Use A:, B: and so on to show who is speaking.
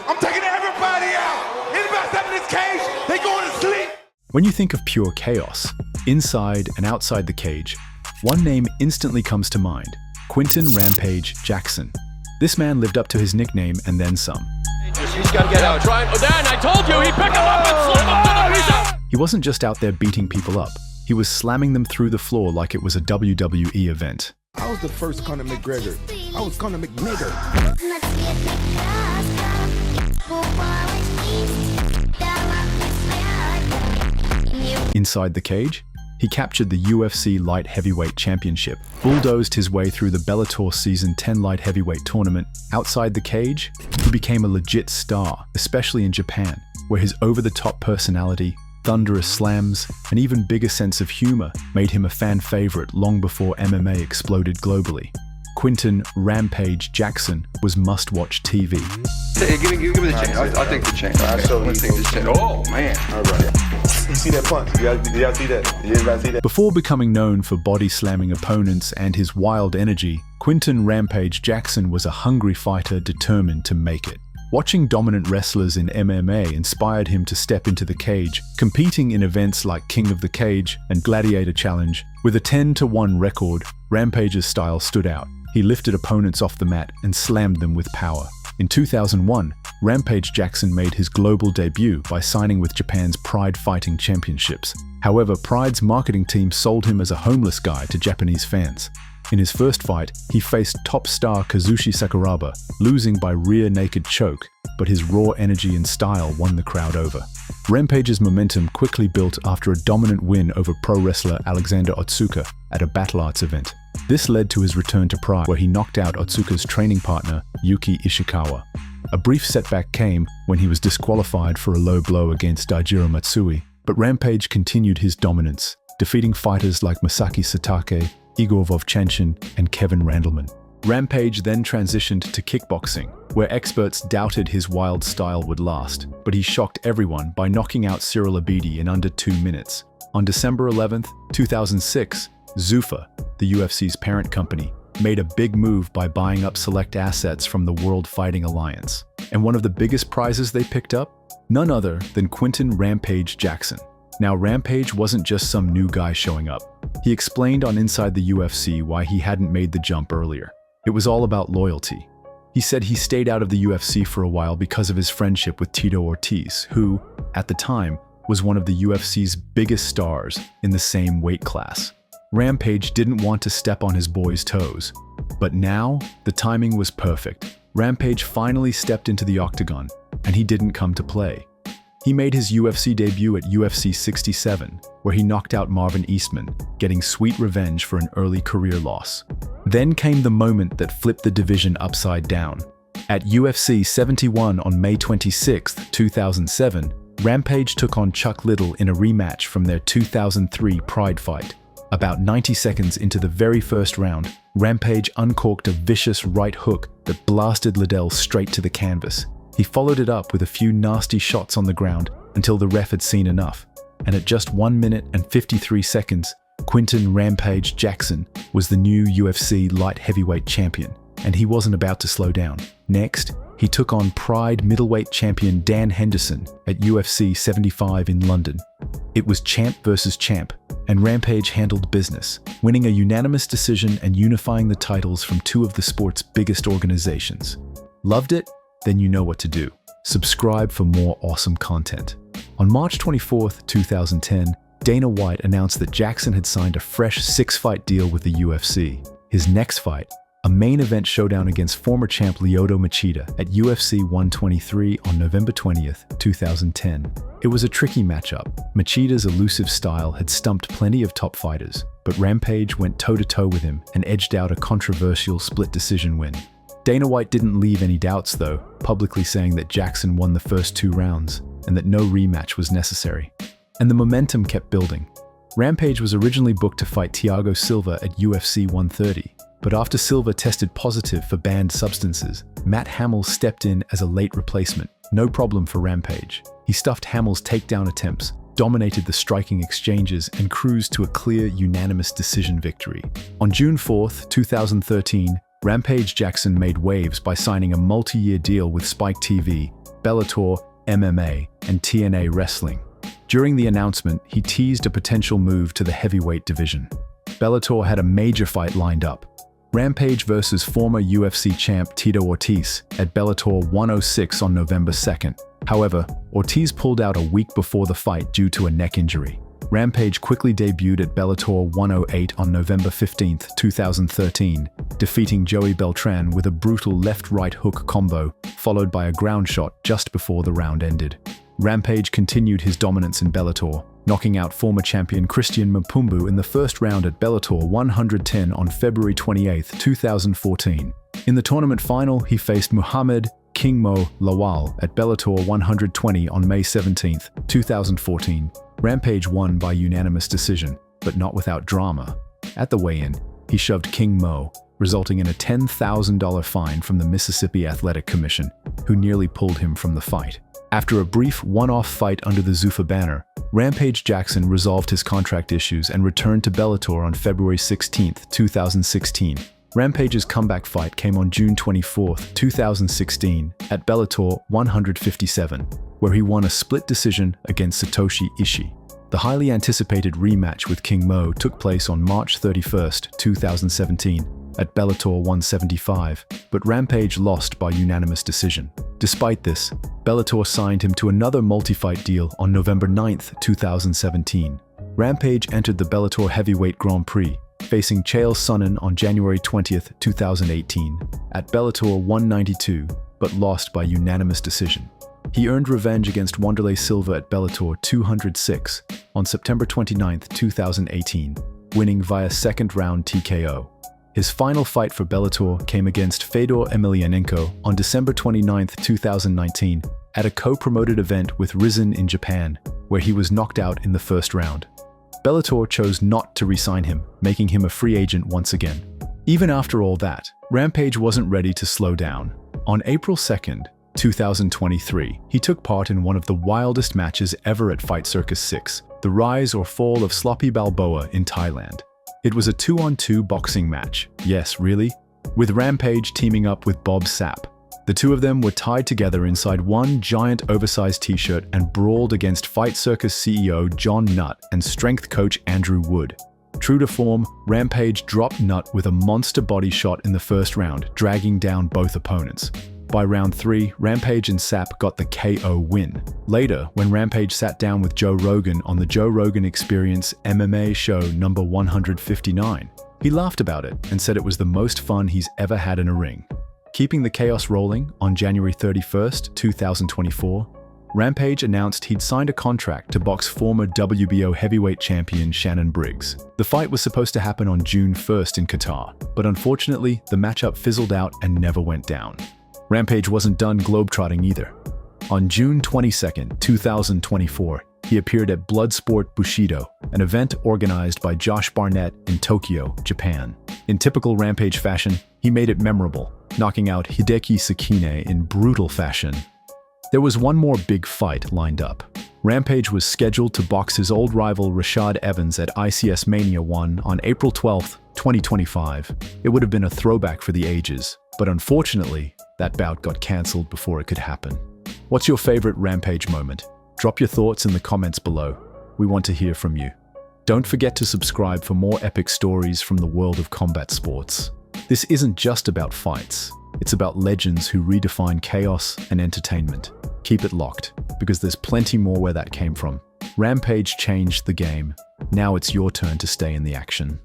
A: I'm taking everybody out. Anybody step in this cage, they going to sleep.
B: When you think of pure chaos, inside and outside the cage, one name instantly comes to mind: Quinton Rampage Jackson. This man lived up to his nickname and then some.
C: He's got to get out. Dan, I told you, he picked him up and slammed him to the ground.
B: He wasn't just out there beating people up. He was slamming them through the floor like it was a WWE event.
A: I was the first Conor McGregor. I was Conor McNigger.
B: Inside the cage, he captured the UFC Light Heavyweight Championship, bulldozed his way through the Bellator Season 10 Light Heavyweight Tournament. Outside the cage, he became a legit star, especially in Japan, where his over-the-top personality, thunderous slams, and even bigger sense of humor made him a fan favorite long before MMA exploded globally. Quinton Rampage Jackson was must-watch TV.
D: Hey, give me the chain. I'll take the chain. I'll take this chain. Oh, man. All right.
A: You see that punch? Did y'all see that? Did anybody see that?
B: Before becoming known for body-slamming opponents and his wild energy, Quinton Rampage Jackson was a hungry fighter determined to make it. Watching dominant wrestlers in MMA inspired him to step into the cage, competing in events like King of the Cage and Gladiator Challenge. With a 10-1 record, Rampage's style stood out. He lifted opponents off the mat and slammed them with power. In 2001, Rampage Jackson made his global debut by signing with Japan's Pride Fighting Championships. However, Pride's marketing team sold him as a homeless guy to Japanese fans. In his first fight, he faced top star Kazushi Sakuraba, losing by rear naked choke, but his raw energy and style won the crowd over. Rampage's momentum quickly built after a dominant win over pro wrestler Alexander Otsuka at a Battle Arts event. This led to his return to Pride, where he knocked out Otsuka's training partner, Yuki Ishikawa. A brief setback came when he was disqualified for a low blow against Daijiro Matsui, but Rampage continued his dominance, defeating fighters like Masaki Satake, Igor Vovchanchin, and Kevin Randleman. Rampage then transitioned to kickboxing, where experts doubted his wild style would last, but he shocked everyone by knocking out Cyril Abidi in under 2 minutes. On December 11, 2006, Zuffa, the UFC's parent company, made a big move by buying up select assets from the World Fighting Alliance. And one of the biggest prizes they picked up? None other than Quinton Rampage Jackson. Now, Rampage wasn't just some new guy showing up. He explained on Inside the UFC why he hadn't made the jump earlier. It was all about loyalty. He said he stayed out of the UFC for a while because of his friendship with Tito Ortiz, who, at the time, was one of the UFC's biggest stars in the same weight class. Rampage didn't want to step on his boy's toes. But now, the timing was perfect. Rampage finally stepped into the octagon, and he didn't come to play. He made his UFC debut at UFC 67, where he knocked out Marvin Eastman, getting sweet revenge for an early career loss. Then came the moment that flipped the division upside down. At UFC 71 on May 26, 2007, Rampage took on Chuck Liddell in a rematch from their 2003 Pride fight. About 90 seconds into the very first round, Rampage uncorked a vicious right hook that blasted Liddell straight to the canvas. He followed it up with a few nasty shots on the ground until the ref had seen enough. And at just 1 minute and 53 seconds, Quinton Rampage Jackson was the new UFC light heavyweight champion, and he wasn't about to slow down. Next, he took on Pride middleweight champion Dan Henderson at UFC 75 in London. It was champ versus champ, and Rampage handled business, winning a unanimous decision and unifying the titles from two of the sport's biggest organizations. Loved it? Then you know what to do. Subscribe for more awesome content. On March 24, 2010, Dana White announced that Jackson had signed a fresh 6-fight deal with the UFC. His next fight, a main event showdown against former champ Lyoto Machida at UFC 123 on November 20, 2010. It was a tricky matchup. Machida's elusive style had stumped plenty of top fighters, but Rampage went toe-to-toe with him and edged out a controversial split decision win. Dana White didn't leave any doubts though, publicly saying that Jackson won the first 2 rounds and that no rematch was necessary. And the momentum kept building. Rampage was originally booked to fight Thiago Silva at UFC 130, but after Silva tested positive for banned substances, Matt Hamill stepped in as a late replacement. No problem for Rampage. He stuffed Hamill's takedown attempts, dominated the striking exchanges, and cruised to a clear, unanimous decision victory. On June 4, 2013, Rampage Jackson made waves by signing a multi-year deal with Spike TV, Bellator, MMA, and TNA Wrestling. During the announcement, he teased a potential move to the heavyweight division. Bellator had a major fight lined up: Rampage versus former UFC champ Tito Ortiz at Bellator 106 on November 2nd. However, Ortiz pulled out a week before the fight due to a neck injury. Rampage quickly debuted at Bellator 108 on November 15, 2013, defeating Joey Beltran with a brutal left-right hook combo, followed by a ground shot just before the round ended. Rampage continued his dominance in Bellator, knocking out former champion Christian Mpumbu in the first round at Bellator 110 on February 28, 2014. In the tournament final, he faced Muhammad King Mo Lawal at Bellator 120 on May 17, 2014. Rampage won by unanimous decision, but not without drama. At the weigh-in, he shoved King Mo, resulting in a $10,000 fine from the Mississippi Athletic Commission, who nearly pulled him from the fight. After a brief one-off fight under the Zuffa banner, Rampage Jackson resolved his contract issues and returned to Bellator on February 16, 2016. Rampage's comeback fight came on June 24, 2016, at Bellator 157, where he won a split decision against Satoshi Ishii. The highly anticipated rematch with King Mo took place on March 31, 2017, at Bellator 175, but Rampage lost by unanimous decision. Despite this, Bellator signed him to another multi-fight deal on November 9, 2017. Rampage entered the Bellator Heavyweight Grand Prix, facing Chael Sonnen on January 20, 2018, at Bellator 192, but lost by unanimous decision. He earned revenge against Wanderlei Silva at Bellator 206 on September 29, 2018, winning via second-round TKO. His final fight for Bellator came against Fedor Emelianenko on December 29, 2019, at a co-promoted event with Rizin in Japan, where he was knocked out in the first round. Bellator chose not to re-sign him, making him a free agent once again. Even after all that, Rampage wasn't ready to slow down. On April 2, 2023, he took part in one of the wildest matches ever at Fight Circus 6, the rise or fall of Sloppy Balboa in Thailand. It was a 2-on-2 boxing match. Yes, really? With Rampage teaming up with Bob Sapp. The two of them were tied together inside one giant oversized t-shirt and brawled against Fight Circus CEO John Nutt and strength coach Andrew Wood. True to form, Rampage dropped Nutt with a monster body shot in the first round, dragging down both opponents. By round 3, Rampage and Sapp got the KO win. Later, when Rampage sat down with Joe Rogan on the Joe Rogan Experience MMA show number 159, he laughed about it and said it was the most fun he's ever had in a ring. Keeping the chaos rolling, on January 31, 2024, Rampage announced he'd signed a contract to box former WBO heavyweight champion Shannon Briggs. The fight was supposed to happen on June 1st in Qatar, but unfortunately, the matchup fizzled out and never went down. Rampage wasn't done globetrotting either. On June 22, 2024, he appeared at Bloodsport Bushido, an event organized by Josh Barnett in Tokyo, Japan. In typical Rampage fashion, he made it memorable, knocking out Hideki Sakine in brutal fashion. There was one more big fight lined up. Rampage was scheduled to box his old rival Rashad Evans at ICS Mania 1 on April 12, 2025. It would have been a throwback for the ages, but unfortunately, that bout got cancelled before it could happen. What's your favorite Rampage moment? Drop your thoughts in the comments below. We want to hear from you. Don't forget to subscribe for more epic stories from the world of combat sports. This isn't just about fights. It's about legends who redefine chaos and entertainment. Keep it locked, because there's plenty more where that came from. Rampage changed the game. Now it's your turn to stay in the action.